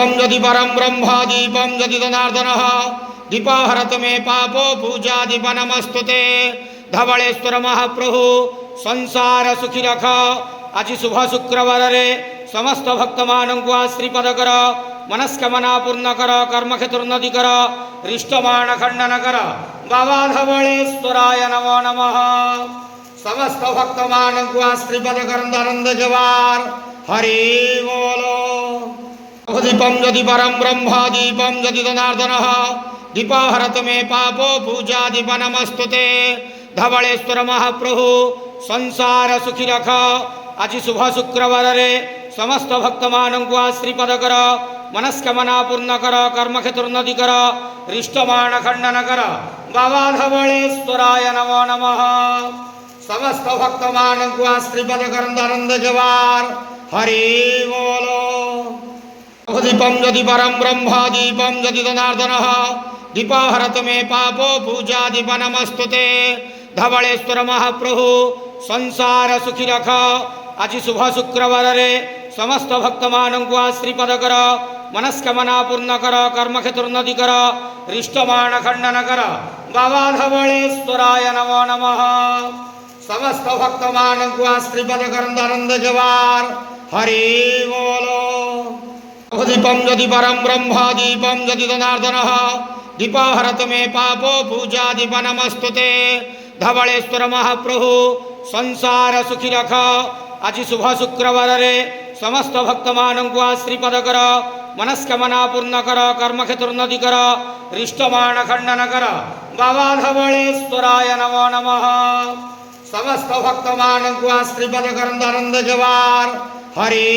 दीपं यदि परं ब्रह्म दीपं यदि जनार्दनः दीपाहरत मे पापो पूजा दीप नमस्तुते धवलेश्वर महाप्रभु संसार सुखी रख। आज शुभ शुक्रवार रे समस्त भक्त मानू श्रीपद कर मनस्कामना पूर्ण कर कर्म क्षेत्रोन्नति कर रिष्टमान खंडन कर बाबा धवलेश्वराय नमो नमः। समस्त भक्त मानू श्रीपद करंद जवार हरि बोलो। दीपं यदि परं ब्रह्म दीपं यदि जनार्दनः दीपाहरत मे पापो पूजा दीप नमस्तुते धवलेश्वर महाप्रभु संसार सुखी रख। आज शुभ शुक्रवार रे समस्त भक्त मानू श्रीपद कर मनस्कामना पूर्ण कर कर्म क्षेत्रोन्नति कर रिष्टमान खंडन कर बाबा धवलेश्वराय नमो नमः। समस्त भक्त मानू श्रीपद करंद जवार हरि बोलो। दीपं यदि परं ब्रह्म दीपं यदि जनार्दनः दीपाहरत मे पापो पूजा दीप नमस्तुते धवलेश्वर महाप्रभु संसार सुखी रख। आज शुभ शुक्रवार रे समस्त भक्त मानू श्रीपद कर मनस्कामना पूर्ण कर कर्म क्षेत्रोन्नति कर रिष्टमान खंडन कर बाबा धवलेश्वराय नमो नमः। समस्त भक्त मानू श्रीपद करंद जवार हरि बोलो। दीपं यदि परं ब्रह्म दीपं यदि जनार्दनः दीपाहरत मे पापो पूजा दीप नमस्तुते धवलेश्वर महाप्रभु संसार सुखी रख। आज शुभ शुक्रवार रे समस्त भक्त मानू श्रीपद कर मनस्कामना पूर्ण कर कर्म क्षेत्रोन्नति कर रिष्टमान खंडन कर बाबा धवलेश्वराय नमो नमः। समस्त भक्त मानू श्रीपद करंद जवार हरि